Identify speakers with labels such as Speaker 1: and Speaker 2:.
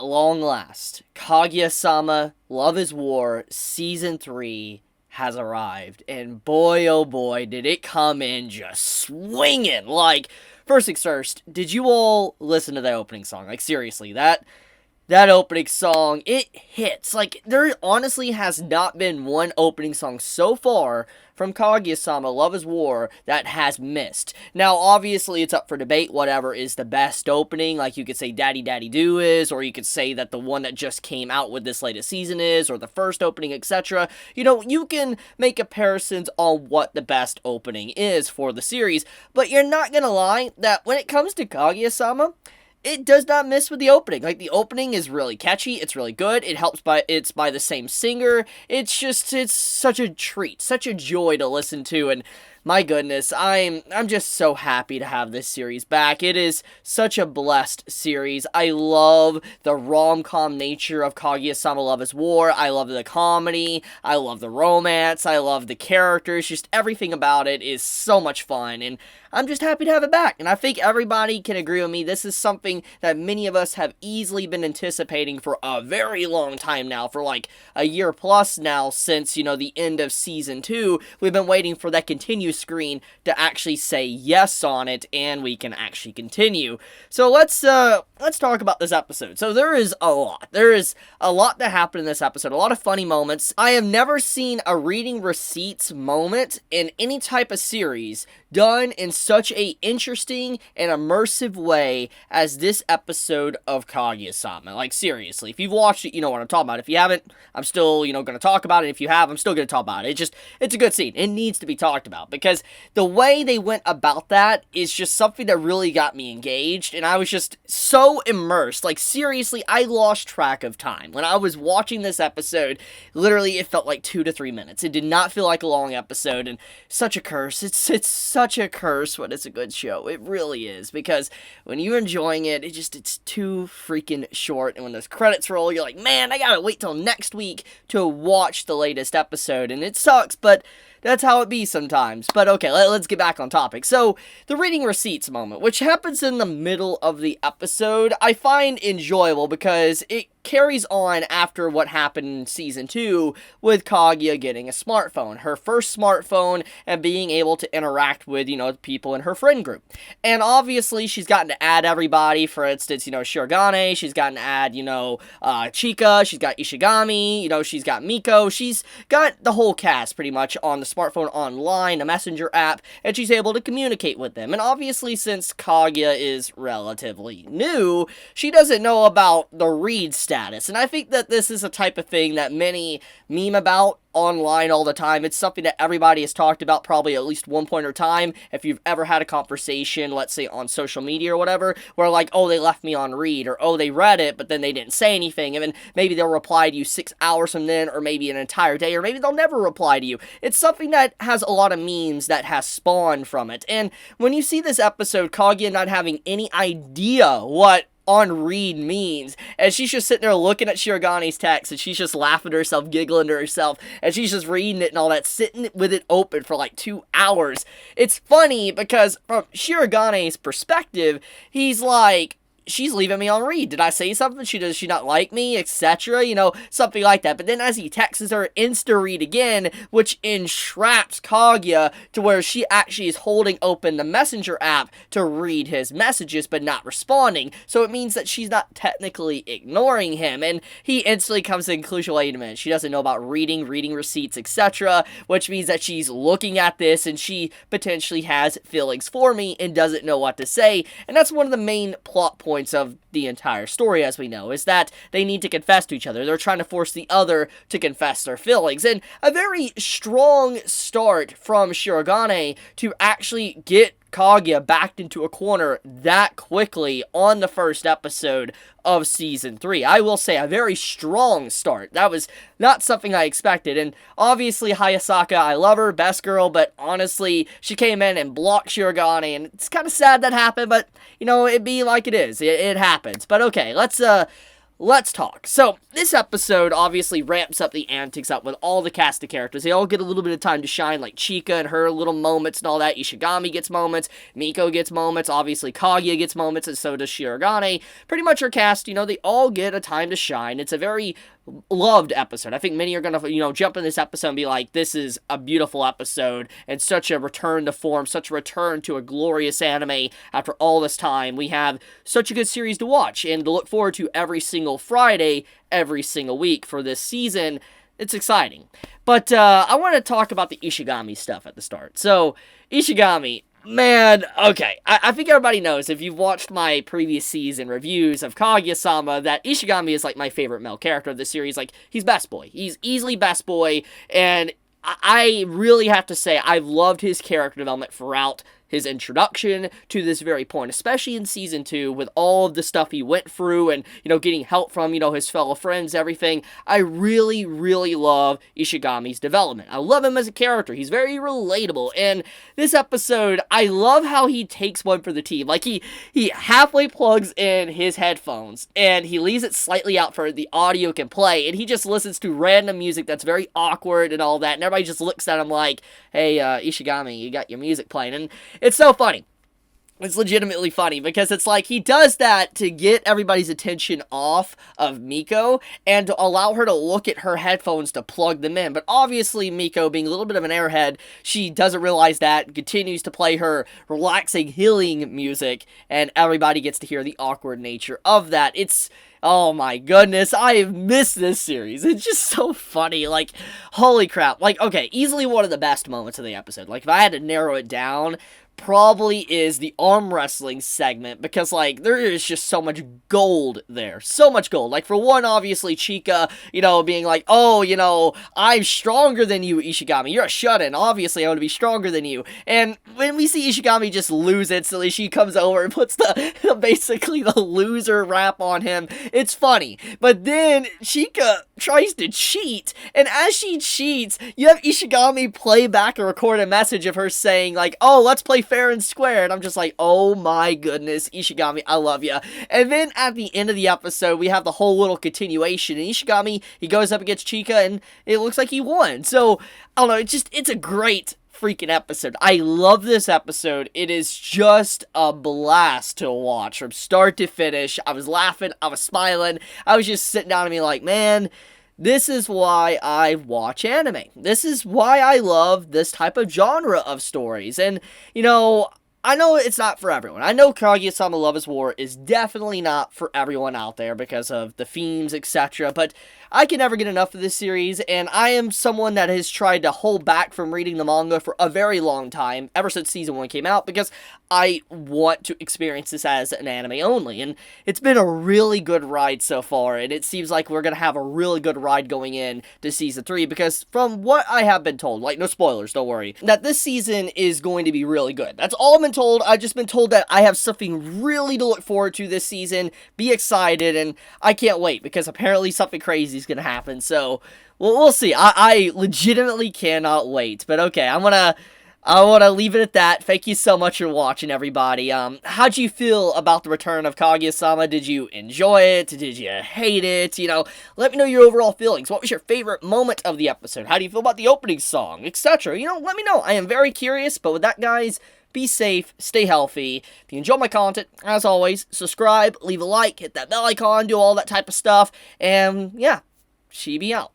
Speaker 1: at long last, Kaguya-sama Love is War Season 3 has arrived. And boy, oh boy, did it come in just swinging. Like, first things first, did you all listen to that opening song? Like, seriously, that opening song, it hits. Like, there honestly has not been one opening song so far from Kaguya-sama Love is War that has missed. Now, obviously, it's up for debate whatever is the best opening. Like, you could say Daddy Daddy Do is, or you could say that the one that just came out with this latest season is, or the first opening, etc. You know, you can make comparisons on what the best opening is for the series, but you're not gonna lie that when it comes to Kaguya-sama, it does not miss with the opening. Like, the opening is really catchy, it's really good, it's by the same singer, it's such a treat, such a joy to listen to, and my goodness, I'm just so happy to have this series back. It is such a blessed series. I love the rom-com nature of Kaguya-sama Love is War. I love the comedy. I love the romance. I love the characters. Just everything about it is so much fun, and I'm just happy to have it back. And I think everybody can agree with me. This is something that many of us have easily been anticipating for a very long time now, for like a year plus now since, you know, the end of Season 2. We've been waiting for that continue screen to actually say yes on it, and we can actually continue. So let's talk about this episode. So there is a lot. There is a lot that happened in this episode. A lot of funny moments. I have never seen a reading receipts moment in any type of series done in such a interesting and immersive way as this episode of Kaguya-sama. Like, seriously, if you've watched it, you know what I'm talking about. If you haven't, I'm still, going to talk about it. If you have, I'm still going to talk about it. It's a good scene. It needs to be talked about, because the way they went about that is just something that really got me engaged, and I was just so immersed. Like, seriously, I lost track of time. When I was watching this episode, literally, it felt like 2 to 3 minutes. It did not feel like a long episode, and such a curse. It's such a curse when it's a good show. It really is, because when you're enjoying it, it's too freaking short, and when those credits roll, you're like, man, I gotta wait till next week to watch the latest episode, and it sucks, but that's how it be sometimes. But okay, let's get back on topic. So, the reading receipts moment, which happens in the middle of the episode, I find enjoyable because it carries on after what happened in Season 2 with Kaguya getting a smartphone. Her first smartphone, and being able to interact with, people in her friend group. And obviously, she's gotten to add everybody. For instance, Shirogane, she's gotten to add, Chika, she's got Ishigami, she's got Miko, she's got the whole cast pretty much on the smartphone online, a messenger app, and she's able to communicate with them. And obviously, since Kaguya is relatively new, she doesn't know about the read status. And I think that this is a type of thing that many meme about online all the time. It's something that everybody has talked about probably at least one point or time. If you've ever had a conversation, let's say on social media or whatever, where like, oh, they left me on read, or oh, they read it, but then they didn't say anything, and then maybe they'll reply to you 6 hours from then, or maybe an entire day, or maybe they'll never reply to you. It's something that has a lot of memes that has spawned from it. And when you see this episode, Kaguya not having any idea what on read means, and she's just sitting there looking at Shirogane's text, and she's just laughing to herself, giggling to herself, and she's just reading it and all that, sitting with it open for like 2 hours. It's funny because from Shirogane's perspective, he's like, she's leaving me on read. Did I say something? Does she not like me? Etc. Something like that. But then as he texts her insta-read again, which entraps Kaguya to where she actually is holding open the messenger app to read his messages, but not responding. So it means that she's not technically ignoring him. And he instantly comes to the conclusion, wait a minute, she doesn't know about reading receipts, etc. Which means that she's looking at this and she potentially has feelings for me and doesn't know what to say. And that's one of the main plot points of the entire story, as we know, is that they need to confess to each other. They're trying to force the other to confess their feelings. And a very strong start from Shirogane to actually get Kaguya backed into a corner that quickly on the first episode of Season 3. I will say, a very strong start. That was not something I expected. And obviously, Hayasaka, I love her, best girl, but honestly, she came in and blocked Shirogane, and it's kind of sad that happened, but, it be like it is. It happens. But okay, let's let's talk. So, this episode obviously ramps up the antics up with all the cast of characters. They all get a little bit of time to shine, like Chika and her little moments and all that. Ishigami gets moments, Miko gets moments, obviously Kaguya gets moments, and so does Shirogane. Pretty much her cast, they all get a time to shine. It's a very loved episode. I think many are gonna, jump in this episode and be like, this is a beautiful episode, and such a return to form, such a return to a glorious anime after all this time. We have such a good series to watch, and to look forward to every single Friday, every single week for this season. It's exciting. But, I want to talk about the Ishigami stuff at the start. So, Ishigami, man, okay, I think everybody knows, if you've watched my previous season reviews of Kaguya-sama, that Ishigami is, like, my favorite male character of the series. Like, he's best boy. He's easily best boy, and I really have to say, I've loved his character development throughout his introduction to this very point, especially in Season 2, with all of the stuff he went through and, getting help from, his fellow friends, everything. I really, really love Ishigami's development. I love him as a character. He's very relatable, and this episode, I love how he takes one for the team. Like, he halfway plugs in his headphones, and he leaves it slightly out for the audio can play, and he just listens to random music that's very awkward and all that, and everybody just looks at him like, hey, Ishigami, you got your music playing, and it's so funny. It's legitimately funny, because it's like he does that to get everybody's attention off of Miko and to allow her to look at her headphones to plug them in. But obviously, Miko, being a little bit of an airhead, she doesn't realize that and continues to play her relaxing, healing music, and everybody gets to hear the awkward nature of that. Oh my goodness, I have missed this series. It's just so funny. Like, holy crap. Like, okay, easily one of the best moments of the episode. Like, if I had to narrow it down, probably is the arm wrestling segment, because, like, there is just so much gold there. So much gold. Like, for one, obviously, Chika, being like, oh, I'm stronger than you, Ishigami. You're a shut-in. Obviously, I want to be stronger than you. And when we see Ishigami just lose instantly, she comes over and puts basically the loser rap on him. It's funny. But then Chika tries to cheat, and as she cheats, you have Ishigami play back a recorded message of her saying, like, oh, let's play fair and square, and I'm just like, oh my goodness, Ishigami, I love ya. And then at the end of the episode, we have the whole little continuation, and Ishigami, he goes up against Chika, and it looks like he won. So, I don't know, it's a great freaking episode. I love this episode. It is just a blast to watch from start to finish. I was laughing, I was smiling, I was just sitting down and being like, man, this is why I watch anime. This is why I love this type of genre of stories. And, I know it's not for everyone. I know Kaguya-sama Love War is definitely not for everyone out there because of the themes, etc. But I can never get enough of this series, and I am someone that has tried to hold back from reading the manga for a very long time, ever since Season 1 came out, because I want to experience this as an anime only. And it's been a really good ride so far, and it seems like we're going to have a really good ride going in to Season 3, because from what I have been told, like, no spoilers, don't worry, that this season is going to be really good. That's all I've been told. I've just been told that I have something really to look forward to this season. Be excited, and I can't wait, because apparently something crazy is going to happen. So, we'll see. I legitimately cannot wait. But okay, I want to leave it at that. Thank you so much for watching, everybody. How'd you feel about the return of Kaguya-sama? Did you enjoy it? Did you hate it? Let me know your overall feelings. What was your favorite moment of the episode? How do you feel about the opening song, etc.? Let me know. I am very curious. But with that, guys, be safe, stay healthy. If you enjoy my content, as always, subscribe, leave a like, hit that bell icon, do all that type of stuff. And yeah, Chibi out.